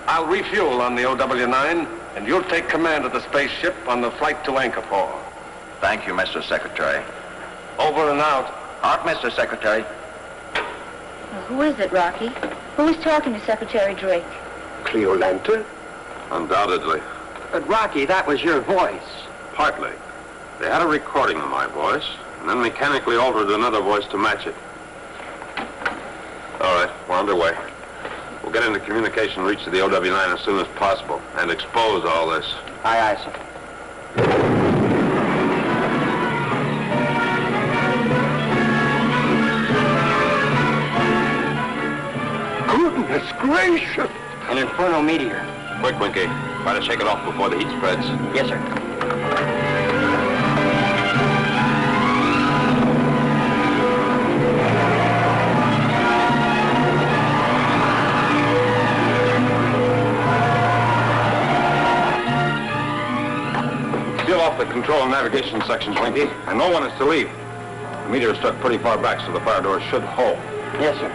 I'll refuel on the OW9, and you'll take command of the spaceship on the flight to Angkor. Thank you, Mr. Secretary. Over and out. Out, Mr. Secretary. Well, who is it, Rocky? Who is talking to Secretary Drake? Cleolanta? Undoubtedly. But, Rocky, that was your voice. Partly. They had a recording of my voice, and then mechanically altered another voice to match it. All right, we're underway. We'll get into communication and reach the OW9 as soon as possible, and expose all this. Aye, aye, sir. Goodness gracious! An inferno meteor. Quick, Winky. Try to shake it off before the heat spreads. Yes, sir. Seal off the control and navigation sections, Winky, and no one is to leave. The meteor struck pretty far back, so the fire doors should hold. Yes, sir.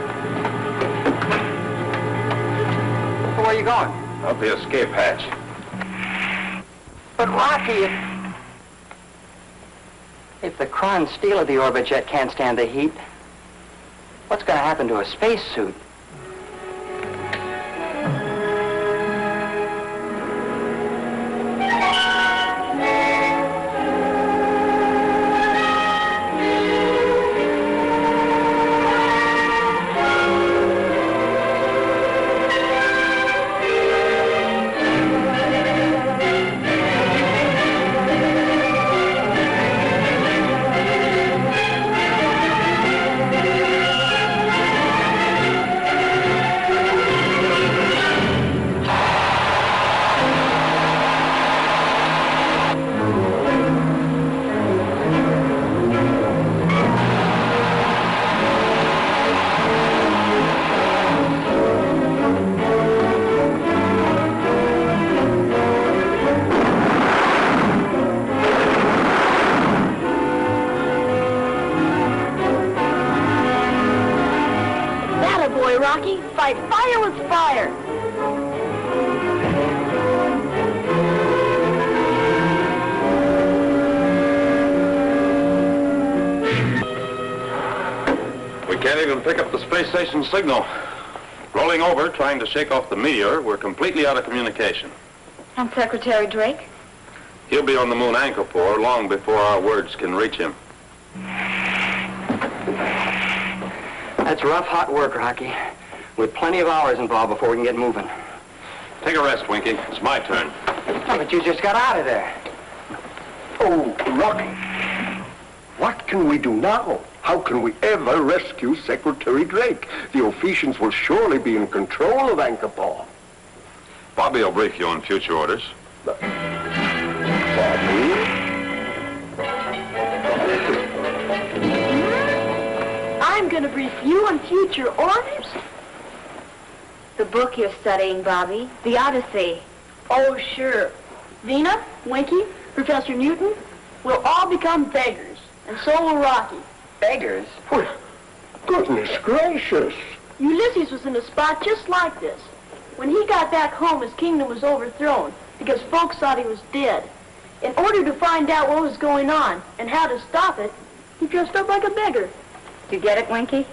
Where are you going? Out the escape hatch. But, Rocky, if the Kron steel of the orbit jet can't stand the heat, what's going to happen to a spacesuit? Rocky. Fight fire with fire. We can't even pick up the space station signal. Rolling over, trying to shake off the meteor, we're completely out of communication. And Secretary Drake? He'll be on the moon Anchorpore long before our words can reach him. That's rough, hot work, Rocky. With plenty of hours involved before we can get moving. Take a rest, Winky. It's my turn. Oh, but you just got out of there. Oh, Rocky. What can we do now? How can we ever rescue Secretary Drake? The Ophesians will surely be in control of Anchorpore. Bobby will brief you on future orders. Bobby? I'm going to brief you on future orders? The book you're studying, Bobby. The Odyssey. Oh, sure. Vena, Winky, Professor Newton, we'll all become beggars. And so will Rocky. Beggars? Well, goodness gracious. Ulysses was in a spot just like this. When he got back home, his kingdom was overthrown because folks thought he was dead. In order to find out what was going on and how to stop it, he dressed up like a beggar. You get it, Winky?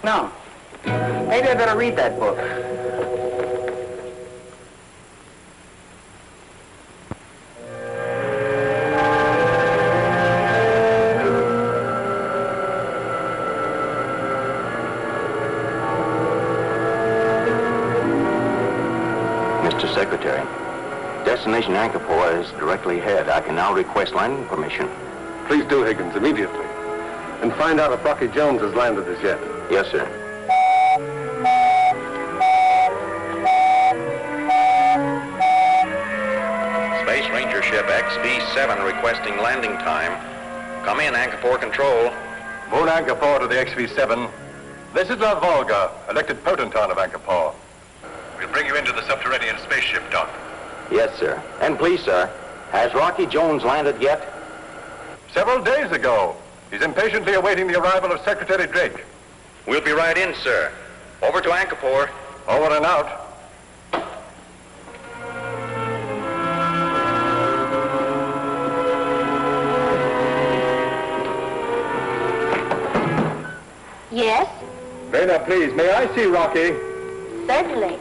No. Maybe I better read that book. Mr. Secretary, destination Anchorpore is directly ahead. I can now request landing permission. Please do, Higgins, immediately. And find out if Rocky Jones has landed as yet. Yes, sir. Space Ranger ship XV-7 requesting landing time. Come in, Anchorpore Control. Moon Anchorpore to the XV-7. This is La Volga, elected potentate of Anchorpore. We'll bring you into the subterranean spaceship, Doc. Yes, sir. And please, sir, has Rocky Jones landed yet? Several days ago. He's impatiently awaiting the arrival of Secretary Drake. We'll be right in, sir. Over to Anchorpore. Over and out. Yes? Vena, please, may I see Rocky? Certainly.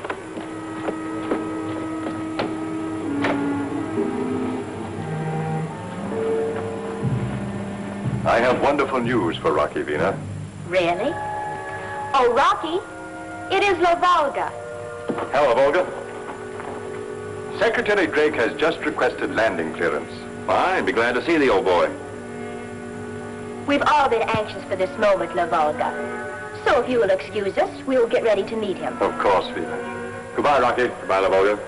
I have wonderful news for Rocky, Vena. Really? Oh, Rocky, it is La Volga. Hello, Volga. Secretary Drake has just requested landing clearance. Fine, be glad to see the old boy. We've all been anxious for this moment, La Volga. So if you will excuse us, we will get ready to meet him. Of course, Vena. Goodbye, Rocky. Goodbye, La Volga.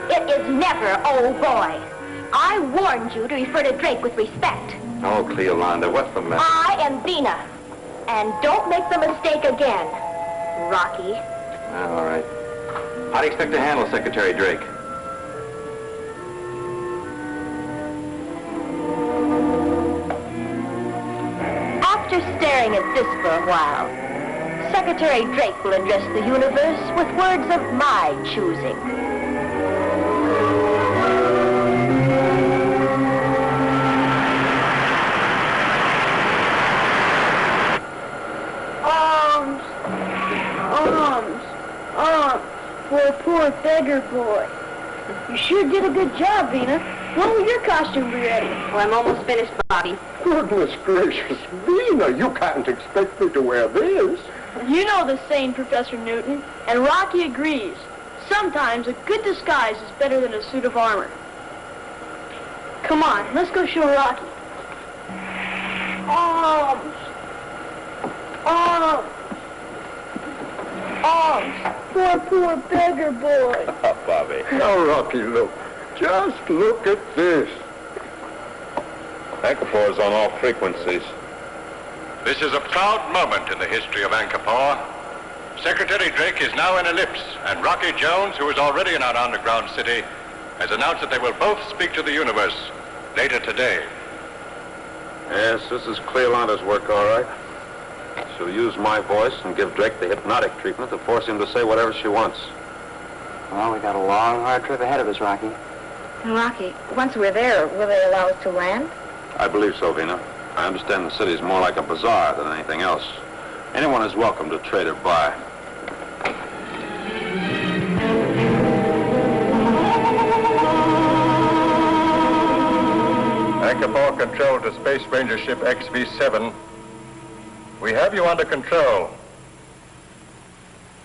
It is never, oh boy. I warned you to refer to Drake with respect. Oh, Cleolanta, what's the matter? I am Vena. And don't make the mistake again, Rocky. All right. How do you expect to handle Secretary Drake? After staring at this for a while, Secretary Drake will address the universe with words of my choosing. Poor beggar boy. You sure did a good job, Vena. When will your costume be ready? Well, I'm almost finished, Bobby. Goodness gracious, Vena, you can't expect me to wear this. You know the saying, Professor Newton, and Rocky agrees. Sometimes a good disguise is better than a suit of armor. Come on, let's go show Rocky. Arms! Arms! Arms! Poor beggar boy. Oh, Bobby. Now, Rocky, look. Just look at this. Anchorpore is on all frequencies. This is a proud moment in the history of Anchorpore. Secretary Drake is now in ellipse, and Rocky Jones, who is already in our underground city, has announced that they will both speak to the universe later today. Yes, this is Cleolanta's work, all right. She'll use my voice and give Drake the hypnotic treatment to force him to say whatever she wants. Well, we got a long, hard trip ahead of us, Rocky. And Rocky, once we're there, will they allow us to land? I believe so, Vena. I understand the city's more like a bazaar than anything else. Anyone is welcome to trade or buy. Anchor 4 control to Space Ranger ship XV7. We have you under control.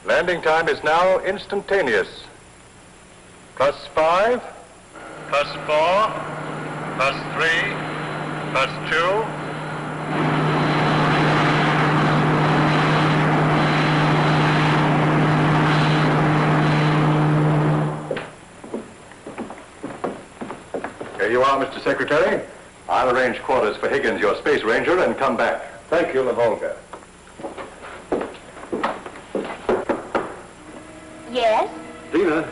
Landing time is now instantaneous. +5, +4, +3, +2. Here you are, Mr. Secretary. I'll arrange quarters for Higgins, your Space Ranger, and come back. Thank you, La Volga. Yes? Vena,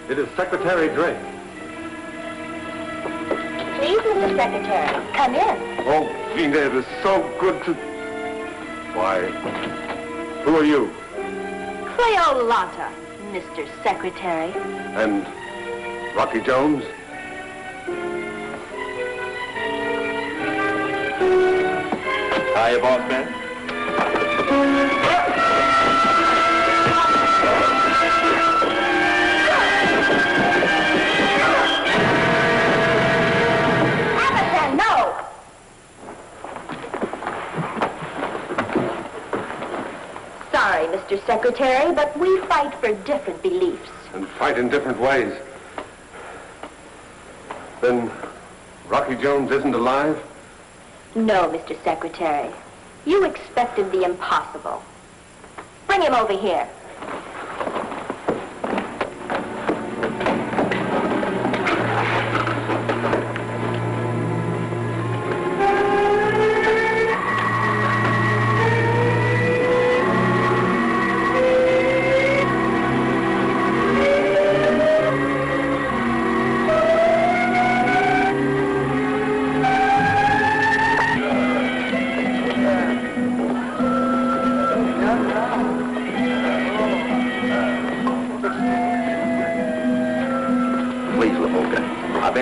it is Secretary Drake. Please, Mr. Secretary, come in. Oh, Vena, it is so good to... Why, who are you? Cleolanta, Mr. Secretary. And Rocky Jones? Hiya, boss man. Atlasande, no! Sorry, Mr. Secretary, but we fight for different beliefs. And fight in different ways. Then Rocky Jones isn't alive? No, Mr. Secretary. You expected the impossible. Bring him over here.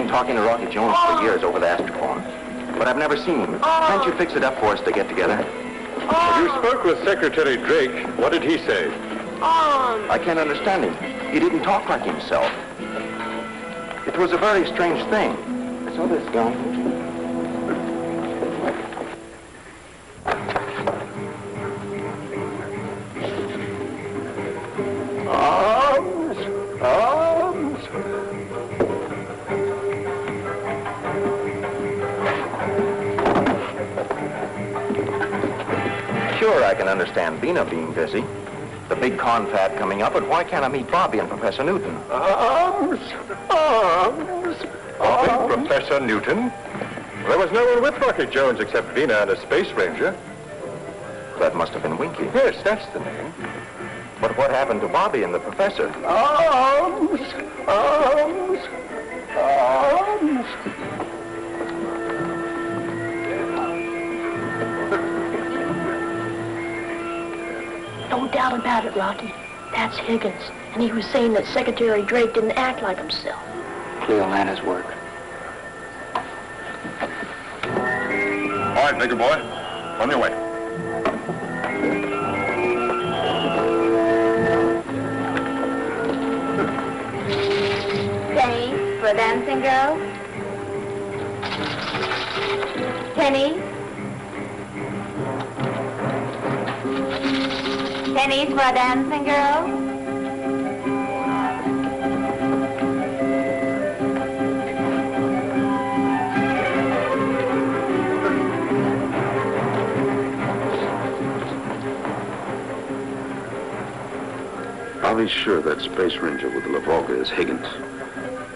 Talking to Rocky Jones for years over the astrophone, but I've never seen him. Can't you fix it up for us to get together? You spoke with Secretary Drake. What did he say? I can't understand him. He didn't talk like himself. It was a very strange thing. I saw this gun. Sure, I can understand Vena being busy. The big confab coming up, but why can't I meet Bobby and Professor Newton? Bobby, Professor Newton? There was no one with Rocky Jones except Vena and a Space Ranger. That must have been Winky. Yes, that's the name. But what happened to Bobby and the Professor? No doubt about it, Rocky. That's Higgins. And he was saying that Secretary Drake didn't act like himself. Cleolanta's work. All right, bigger boy. On your way. Penny for a dancing girl? Penny? Pennies for a dancing girl? I'll be sure that Space Ranger with the La Volga is Higgins.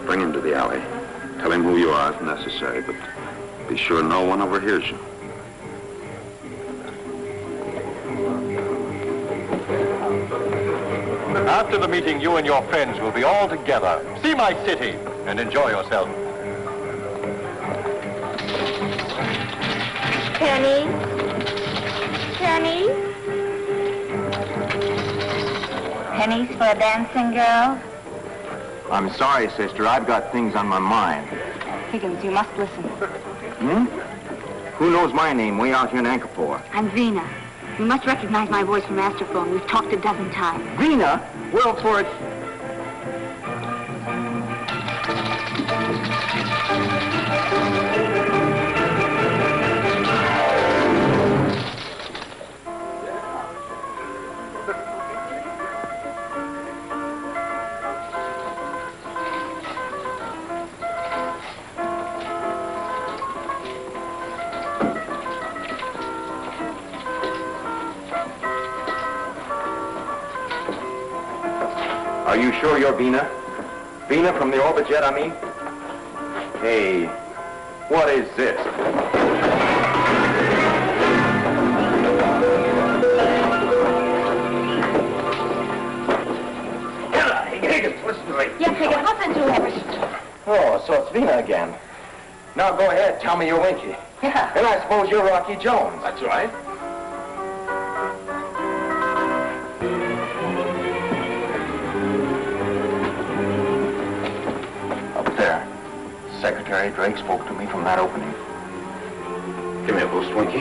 Bring him to the alley. Tell him who you are if necessary, but be sure no one overhears you. After the meeting, you and your friends will be all together. See my city and enjoy yourself. Pennies? Pennies? Pennies for a dancing girl? I'm sorry, sister. I've got things on my mind. Higgins, you must listen. Hmm? Who knows my name way out here in Angkor? I'm Vena. You must recognize my voice from Astrophone. We've talked a dozen times. Vena? Well, for it... Are you sure you're Vena? Vena from the orbit jet, I mean? Hey, what is this? Higgins, listen to me. Yes, Higgins, Hudson, whoever. Oh, so it's Vena again. Now go ahead, tell me you're Winky. Yeah. And I suppose you're Rocky Jones. That's right. There. Secretary Drake spoke to me from that opening. Give me a boost, Winky.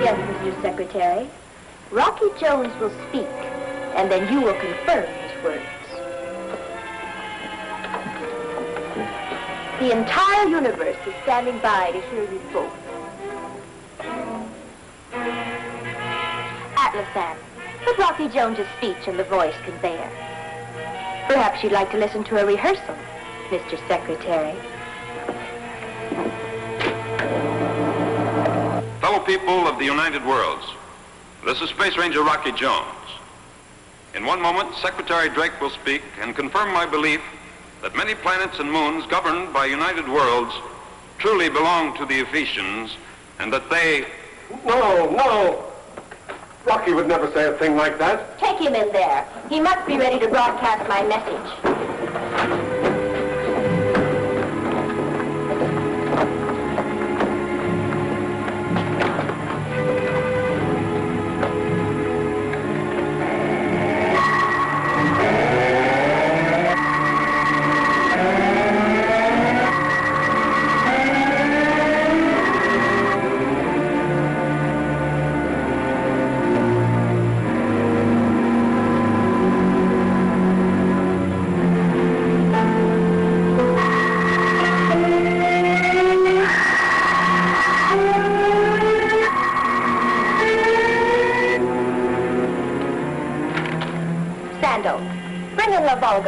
Yes, Mr. Secretary. Rocky Jones will speak, and then you will confirm his words. The entire universe is standing by to hear you both. Atlasande, put Rocky Jones' speech in the voice conveyor. Perhaps you'd like to listen to a rehearsal, Mr. Secretary. Fellow people of the United Worlds, this is Space Ranger Rocky Jones. In one moment, Secretary Drake will speak and confirm my belief that many planets and moons governed by United Worlds truly belong to the Ephesians, and that they... No! Rocky would never say a thing like that. Take him in there. He must be ready to broadcast my message.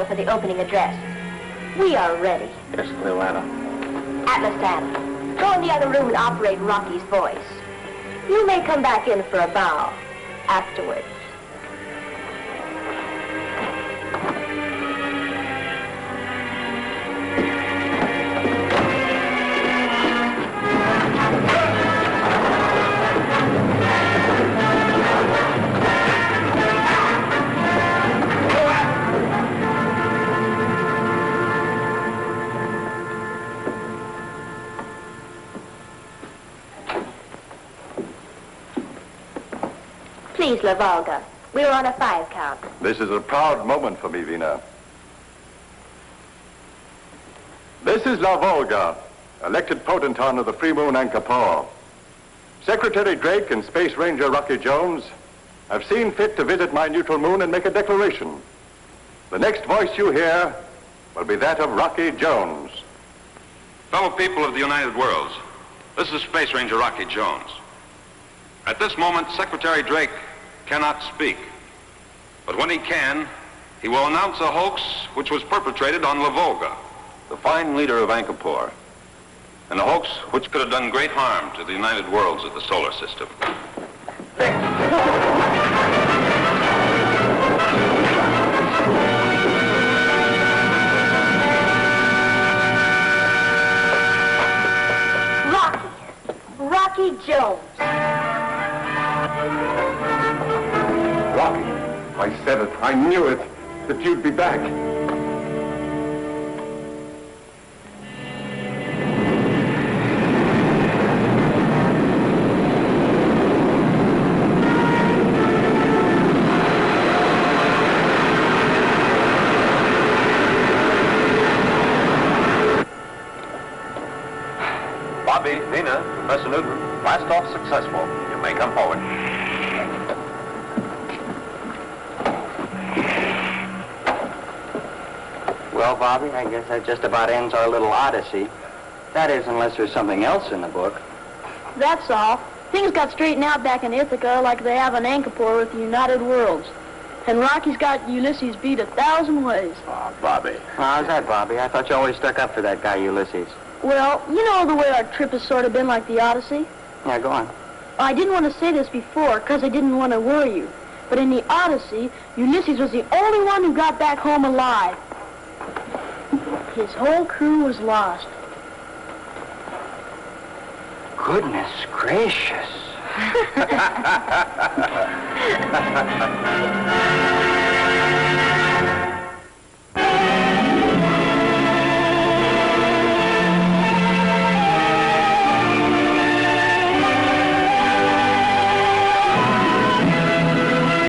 For the opening address. We are ready. Yes, Cleolanta. Atlasande, go in the other room and operate Rocky's voice. You may come back in for a bow afterwards. Please, La Volga. We're on a 5 count. This is a proud moment for me, Vena. This is La Volga, elected potentate of the Free Moon Angkor. Secretary Drake and Space Ranger Rocky Jones have seen fit to visit my neutral moon and make a declaration. The next voice you hear will be that of Rocky Jones. Fellow people of the United Worlds, this is Space Ranger Rocky Jones. At this moment, Secretary Drake cannot speak. But when he can, he will announce a hoax which was perpetrated on La Volga, the fine leader of Angkor, and a hoax which could have done great harm to the United Worlds of the solar system. Rocky Jones. I said it. I knew it. That you'd be back. Bobby, Vena, Professor Newton, blast off successful. You may come forward. Well, Bobby, I guess that just about ends our little odyssey. That is, unless there's something else in the book. That's all. Things got straightened out back in Ithaca like they have in Angkor with the United Worlds. And Rocky's got Ulysses beat 1,000 ways. Oh, Bobby. How's that, Bobby? I thought you always stuck up for that guy, Ulysses. Well, you know the way our trip has sort of been like the Odyssey? Yeah, go on. I didn't want to say this before because I didn't want to worry you. But in the Odyssey, Ulysses was the only one who got back home alive. His whole crew was lost. Goodness gracious.